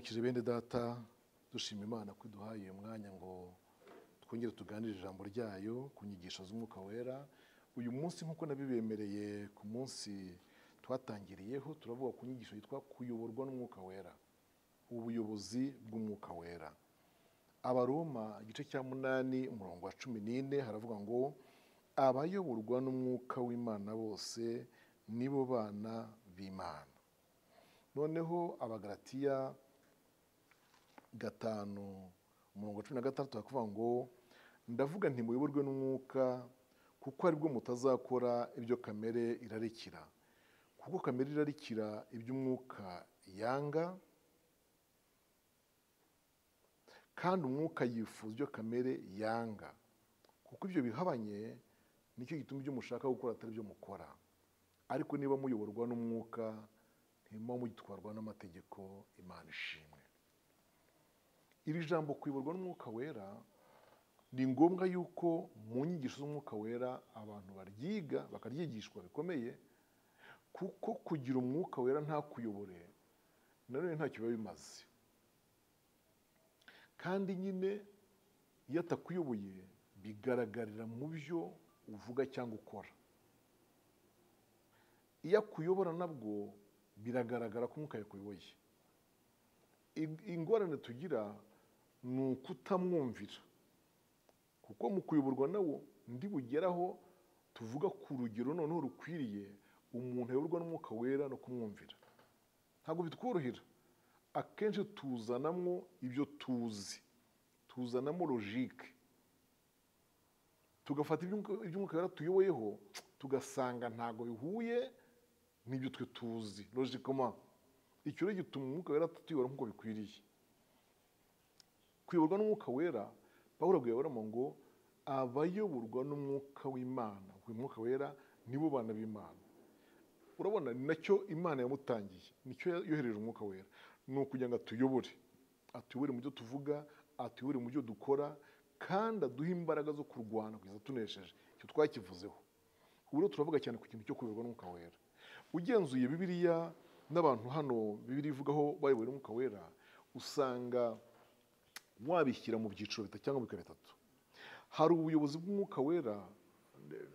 Turaramukije bene data dushima Imana ko iduhaye umwanya ngo twongere tuganire ijambo ryayo ku nyigisho z'Umwuka wera. Uyu munsi nkuko nabibemereye ku munsi twatangiriyeho turavuga ku nyigisho yitwa kuyoborwa n'Umwuka wera, ubuyobozi bw'Umwuka wera. Abaroma igice cya 8 umurongo wa 14 haravuga ngo abayoborwa n'Umwuka w'Imana bose nibo bana b'Imana. Noneho Abagalatiya 5 umurongo wa 16 hakuvuga ngo ndavuga nti muyoborwe n'Umwuka kuko aribwo mutazakora ibyo kamere irarikira, kuko kamere irarikira ibyo Umwuka yanga, kandi Umwuka yifuza ibyo kamere yanga, kuko ibyo bihabanye nicyo gituma ibyo mushaka gukora atari byo mukora. Ariko niba muyoborwa n'Umwuka ntimuba mugitwarwa n'amategeko. Imana ishimwe. Iri jambo kuyoborwa n'Umwuka wera ni ngombwa yuko mu nyigisho z'Umwuka wera abantu baryiga bakaryigishwa bikomeye, kuko kugira Umwuka wera nta kuyobore nanone ntacyo biba bimaze. Kandi nyine iyo atakuyoboye bigaragarira mu byo uvuga cyangwa ukora. Iyo akuyobora nabwo biragaragara ko Umwuka yakuyoboye. Ingorane tugira ni ukutamwumvira, kuko mu kuyoborwa nawo ndi bugeraho tuvuga ku rugero noneho rukwiriye umuntu ayoborwa n'Umwuka wera no kumwumvira. Ntabwo bitworohera. Akenshi tuzanamwo ibyo tuzi, tuzanamo logique, tugafata iby'Umwuka wera tuyoboyeho tugasanga ntabwo bihuye n'ibyo twe tuzi logiquement. Icyo rero gituma Umwuka wera tutuyobora nk'uko bikwiriye. Kuyoborwa n'Umwuka wera Pawulo avuga ngo abayoborwa n'Umwuka w'Imana, Umwuka wera nibo bana b'Imana. Urabona ni nacyo Imana yamutangiye, nicyo yohereje Umwuka wera, ni ukugira ngo atuyobore mu byo tuvuga, atuyobore mu byo dukora, kandi aduhe imbaraga zo kurwana kugeza tunesheje. Icyo twakivuzeho. Ubu rero turavuga cyane ku kintu cyo kuyoborwa n'Umwuka wera. Ugenzuye Bibiliya n'abantu hano Bibiliya ivugaho bayobowe n'Umwuka wera, usanga wabishyira mu byiciro bitatu cyangwa bikaba bitatu. Hari ubuyobozi bw'Umwuka wera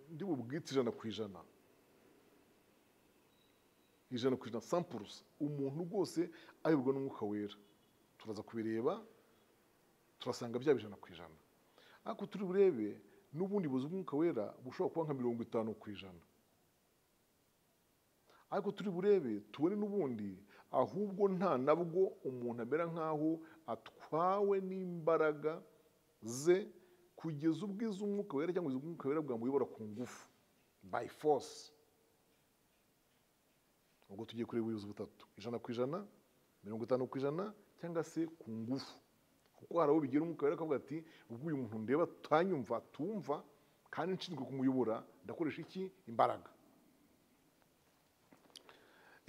ndi bubwite 100%. 100%. Umuntu rwose ayoborwa n'Umwuka wera turaza kubireba, turasanga bya 100%. Ariko turi burebe n'ubundi buyobozi bw'Umwuka wera bushobora kuba nka 50%. Ariko turi burebe tubone n'ubundi ahubwo nta nabwo umuntu amera nkaho atwawe n'imbaraga ze kugeza ubwiza Umwuka wera cyangwa Umwuka wera bwamuyobora ku ngufu, by force. Ubwo tugiye kureba ubuyobozi butatu: 100%, 50% cyangwa se ku ngufu. Kuko hari abo bigira Umwuka wera akavuga ati ubwo uyu muntu ndeba tanyumva tumva kandi nshinzwe kumuyobora ndakoresha iki? Imbaraga.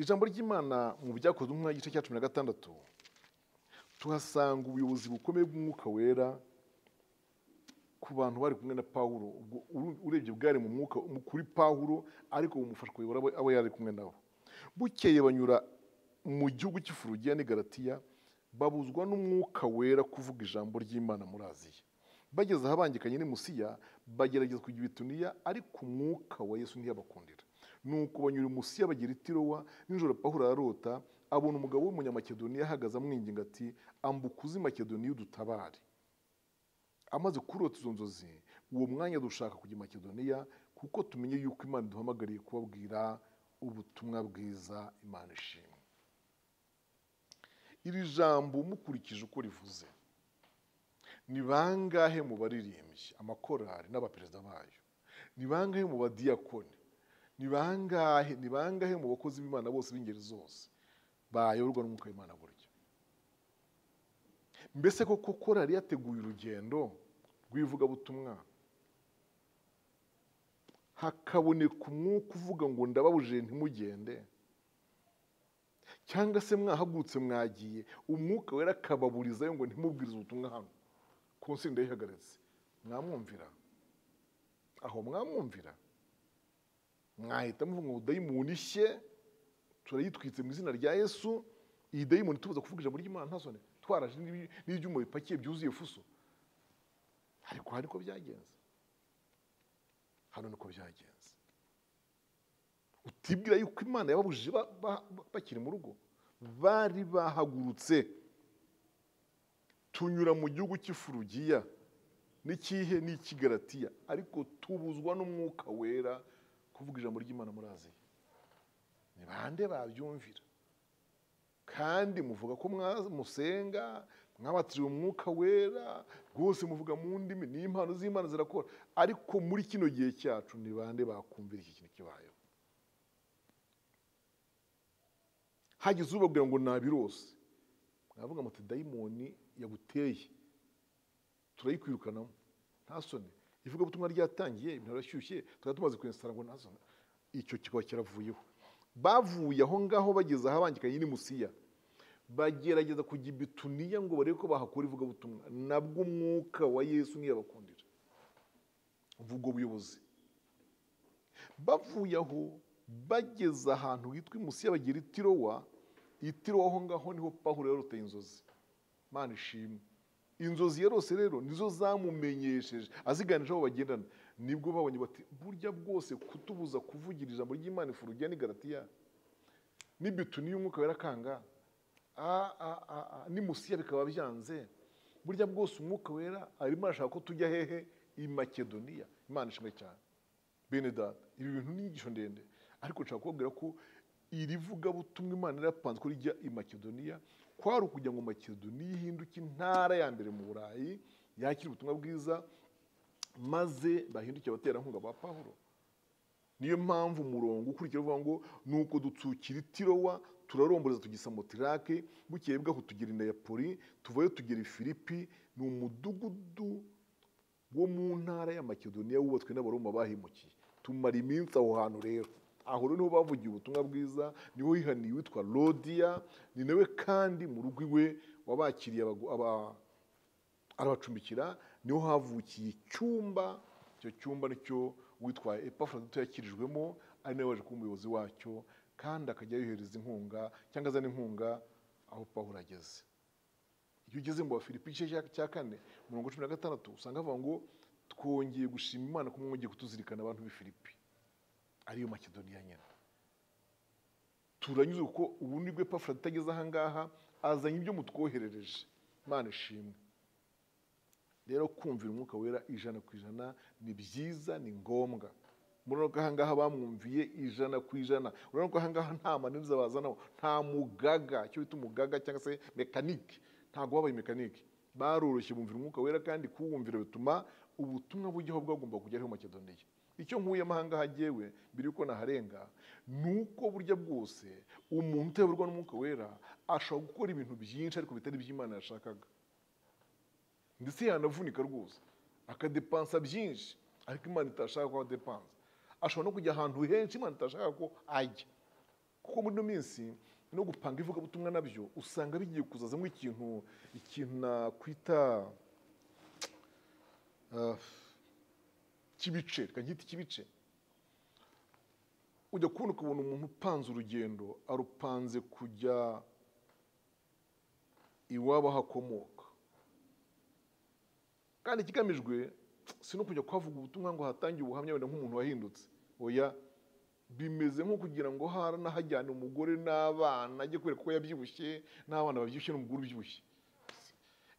Ijambo ry'Imana mu byakozwe mu gice cya 16 tuhasanga ubuyobozi bukomeye bw'Umwuka wera ku bantu bari kumwe na Pawulo. Urebye bwari mu mwuka kuri Pawulo, ariko bumufasha kuyobora abo yari kumwe nabo. Bukeye banyura mu gihugu cy'Ifurugiya n'i Galatiya, babuzwa n'Umwuka wera kuvuga ijambo ry'Imana muri Aziya. Bageze ahabangikanye n'i Musiya, bagerageza kujya i Bituniya, ariko Umwuka wa Yesu ntiyabakundira. Nuko banyura i Musiya bagera i Tirowa. Nijoro Pawulo ararota, abona umugabo w'umunyamakedoniya ahagaze amwinginga ati ambuka uzi Makedoniya udutabare. Amaze kurota izo nzozi, uwo mwanya dushaka kujya i Makedoniya, kuko tumenye yuko Imana iduhamagariye kubabwira ubutumwa bwiza. Imana ishimwe. Iri jambo mukurikije uko rivuze, ni bangahe mu baririmbyi, amakorari n'abaperezida bayo? Ni bangahe mu badiyakoni? Ni bangahe mu bakozi b'Imana bose b'ingeri zose bayoborwa n'Umwuka w'Imana buryo? Mbese koko korari yateguye urugendo rw'ivugabutumwa hakaboneka umwuka uvuga ngo ndababujije ntimugende? Cyangwa se mwahagurutse mwagiye, Umwuka wera akababurizayo ngo ntimubwirize ubutumwa hano konseri ndayihagaritse? Mwamwumvira aho? Mwamwumvira? Mwahita muvuga ngo dayimoni ishye turayitwitse mu izina rya Yesu, iyi dayimoni tubuza kuvuga ijambo ry'Imana ntasone twaraje n'ibyuma bipakiye byuzuye fuso. Ariko hano niko byagenze, hano niko byagenze. Utibwira yuko Imana yababujije bakiri mu rugo, bari bahagurutse. Tunyura mu gihugu cy'Ifurugiya n'ikihe n'Ikigalatiya, ariko tubuzwa n'Umwuka Wera kuvuga ijambo ry'Imana muri Aziya. Ni bande babyumvira? Kandi muvuga ko musenga, mwabatiriwe Umwuka Wera, rwose muvuga mu ndimi, n'impano z'Imana zirakora, ariko muri kino gihe cyacu ni bande bakumvira iki kintu kibayeho? Hagize ubabwira ngo nabirose, mwavuga muti dayimoni yaguteye, turayikwirukanamo, ntasone. Ivuga butumwa ryatangiye, ibintu birashyushye, tukaba tumaze kwensitara ngo ntasone. Icyo kikaba kiravuyeho. Bavuye aho ngaho bageze ahabangikanye n'imusiya, bagerageza kujya i Bituniya ngo barebe ko bahakora ivugabutumwa. Nabwo umwuka wa Yesu ntiyabakundira, ubwo buyobozi. Bavuye aho bageze ahantu hitwa imusiya bagera i Tirowa. I Tirowa aho ngaho niho Pawulo yaroteye inzozi. Mana ishimwe, inzozi yarose rero nizo zamumenyesheje aziganije aho bagendana. Nibwo babonye bati burya bwose kutubuza kuvugira ijambo ry'Imana Ifurugiya n'Igalatiya n'i Bituniya Umwuka Wera akanga, n'imusiya bikaba byanze. Burya bwose Umwuka Wera arimo arashaka ko tujya hehe? I Makedoniya. Imana ishimwe cyane. Bene data, ibi bintu ni inyigisho ndende, ariko nshaka kubabwira ko iri vugabutumwa Imana yarapanze ko rijya i Makedoniya, kwari ukugira ngo Makedoniya ihinduke intara ya mbere mu Burayi yakira ubutumwa bwiza, maze bahinduke abaterankunga ba Pawulo. Niyo mpamvu umurongo ukurikira uvuga ngo nuko dutsukira i Tirowa, turaromboreza tugisa Motirake, bukeye bwaho tugera i Neyapoli, tuvayo tugera i Filipi. Ni umudugudu wo mu ntara ya Makedoniya wubatswe n'Abaroma bahimukiye. Tumara iminsi aho hantu rero. Aho rero niho bavugiye ubutumwa bwiza, niho hihaniye witwa Lodiya. Ni nawe kandi mu rugo iwe wabakiriye arabacumbikira. Niho havukiye icyumba. Icyo cyumba nicyo witwa Epafrodito yakirijwemo, ari nawe waje kuba umuyobozi wacyo, kandi akajya yohereza inkunga cyangwa azana inkunga aho Pawulo ageze. Iyo ugeze mu Bafilipi igice cya 4 umurongo 16 usanga avuga ngo twongeye gushima Imana ko mwongeye kutuzirikana abantu b'i Filipi, ariyo Makedoniya nyine. Turanyuze kuko ubu nibwo Epafrodito ageze aha ngaha, azanye ibyo mutwoherereje. Imana ishimwe. Rero kumvira Umwuka Wera 100% ni byiza, ni ngombwa. Murano ko aha ngaha bamwumviye 100%. Urano ko aha ngaha nta mananiza bazanaho, nta mugaga, cyo bita umugaga cyangwa se mekanike. Ntago babaye mekanike, baroroshye bumvira Umwuka Wera, kandi kuwumvira bituma ubutumwa bujyaho bwagomba kujyaho Makedoniya. Icyo nkuye amahanga hagewe mbere yuko naharenga, nuko burya bwose umuntu utayoborwa n'Umwuka Wera ashobora gukora ibintu byinshi ariko bitari by'Imana yashakaga. Ndetse yanavunika rwose akadepansa byinshi ariko Imana itashaka ko adepansa. Ashobora no kujya ahantu henshi Imana itashaka ko ajya. Kuko muri no minsi no gupanga ivugabutumwa nabyo usanga bigiye kuzazamo ikintu nakwita kibice, kagiti kibice. Ujya kubona ukabona umuntu upanze urugendo, arupanze kujya iwabo hakomoka, kandi kigamijwe si no kujya kwavuga ubutumwa ngo hatangiye ubuhamya wenda nk'umuntu wahindutse. Oya, bimeze nko kugira ngo haranahajyane umugore n'abana, ajye kwereka ko yabyibushye, n'abana babyibushye n'umugore ubyibushye.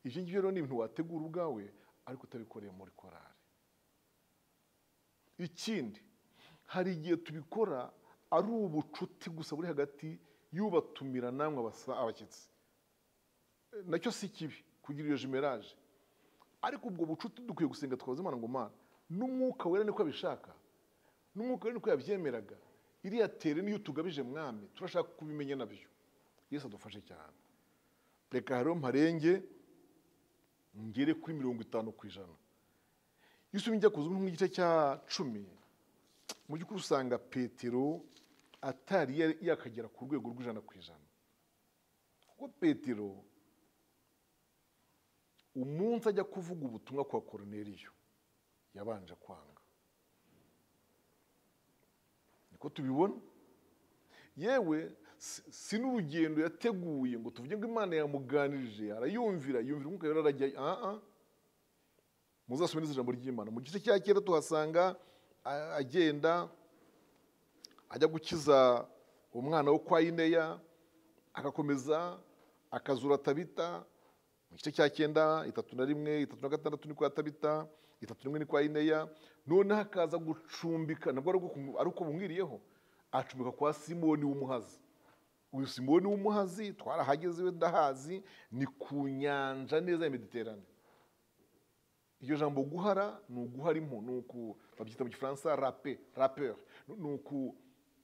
Ibyo ngibyo rero ni ibintu wategura ubwawe ariko utabikoreye muri korari. Ikindi, hari igihe tubikora ari ubucuti gusa buri hagati y'ubatumira namwe abashyitsi. Nacyo si kibi kugira iyo jimeraje, ariko ubwo bucuti dukwiye gusenga tukabaza Imana ngo Mana, n'Umwuka Wera niko abishaka, n'Umwuka Wera niko yabyemeraga. Iriya tere niyo tugabije mwami, turashaka kubimenya nabyo. Yesu adufashe cyane. Reka rero mparenge ngere kuri 50%. Yesu njya kuzuma mu gice cya 10, mu by'ukuri usanga Petero atari yakagera ku rwego rw'100%. Kuko Petero umunsi ajya kuvuga ubutumwa kwa Korneliyo yabanje kwanga. Niko tubibona. Yewe si n'urugendo yateguye ngo tuvuge ngo Imana yamuganirije arayumvira Umwuka Wera arajya muzasome neza ijambo ry'Imana mu gice cya kera tuhasanga agenda ajya gukiza umwana wo kwa Ineya agakomeza akazura Tabita mu gice cya 9 3:1 3:6 ni kwa Tabita 3:1 ni kwa Ineya none hakaza gucumbika nabwo ari uko bumwiriyeho acumbika kwa Simoni w'umuhazi uyu Simoni w'umuhazi twarahageze we ndahazi ni ku nyanja neza ya Mediterane iryo jambo guhara ni uguhara impu nuko babyita mu Gifaransa rappeur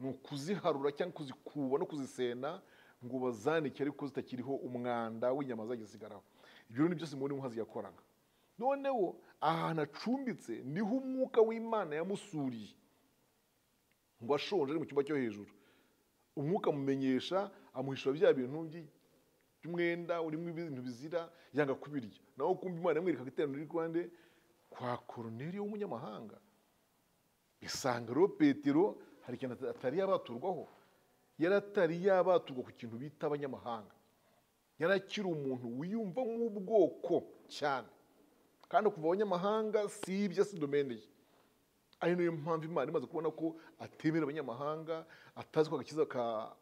ni ukuziharura cyangwa kuzikuba no kuzisena ngo bazanike ariko zitakiriho umwanda w'inyama zagisigaraho ibyo ni byo Simoni w'umuhazi yakoraga noneho ahantu acumbitse niho umwuka w'Imana yamusuriye ngo ashonje ari mu cyumba cyo hejuru umwuka amumenyesha amuhishura bya bintu by'umwenda urimo ibintu bizira yanga kubirya naho kumva Imana yamwereka iteraniro ry'Rwanda kwa Korneliyo w'umunyamahanga bisanga ro Petero hari ikintu atari yabaturwaho yaratari yabaturwa ku kintu bita abanyamahanga yarakira umuntu wiyumva nk'ubwoko cyane kandi kuva abanyamahanga si ibyo si domaine ye ari niyo mpamvu Imana imaze kubona ko atemera abanyamahanga atazi ko agakiza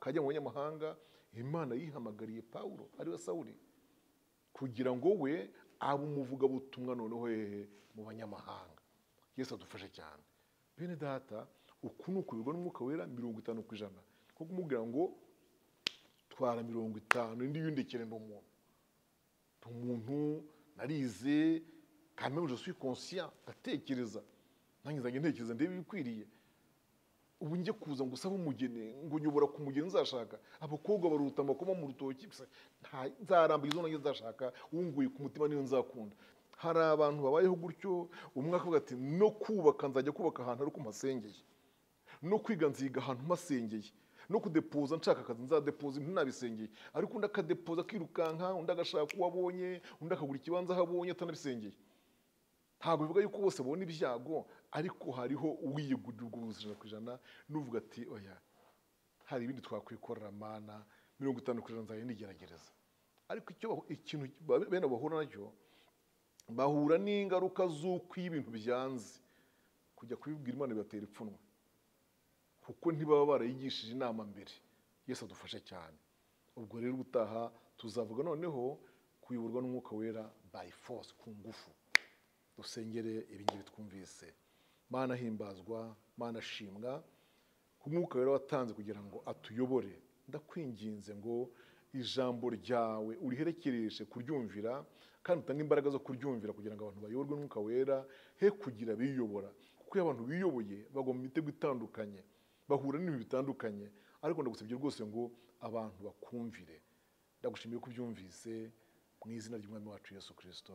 kajya mu banyamahanga Imana yihamagariye Paulo ari we Sawuli kugira ngo we abe umuvuga butumwa noneho mu banyamahanga Yesu adufashe cyane bene data uku nuko bigwa n'Umwuka Wera 50% ko kumubwira ngo twara 50 indi yundekere umuntu narize quand même je suis conscient gatekereza nangize ntekereza ndebe bikwiriye ubu ngiye kuza ngo usaba umugeni ngo nyobora ku mugeni nzashaka abakobwa baruta amakoma mu rutoki nzaramba izo nangize nzashaka unguye ku mutima niyo nzakunda hari abantu babayeho gutyo umwaka avuga ati no kubaka nzajya kubaka ahantu ariko mpasengeye no kwiga nziga ahantu mpasengeye no kudepoza nshaka akazi nzadepoza ibintu nabisengeye ariko undi akadepoza akirukanka undi agashaka uwo abonye undi akagura ikibanza aho abonye atanabisengeye ntabwo bivuga yuko bose babona ibyago ariko hariho uwiyegurira ubwo 100% n'uvuga ati oya hari ibindi twakwikorera Mana 50% nzaye nigeragereza ariko ikintu bene bahura nacyo bahura n'ingaruka z'uko ibintu byanze kujya kubibwira Imana bibatera ipfunwe kuko ntibaba barayigishije inama mbere Yesu adufashe cyane ubwo rero ubutaha tuzavuga noneho kuyoborwa n'Umwuka Wera by force ku ngufu dusengere ibingibi twumvise Mana himbazwa Mana shimwa ku Mwuka Wera watanze kugira ngo atuyobore ndakwinginze ngo ijambo ryawe uriherekereshe kuryumvira kandi utanga imbaraga zo kuryumvira kugira ngo abantu bayoborwe n'Umwuka Wera he kugira biyobora kuko abantu biyoboye bagwa mu mitego itandukanye bahura n'ibintu bitandukanye ariko ndagusabye rwose ngo abantu bakumvire ndagushimiye ko byumvise mu izina ry'Umwami wacu Yesu Kristo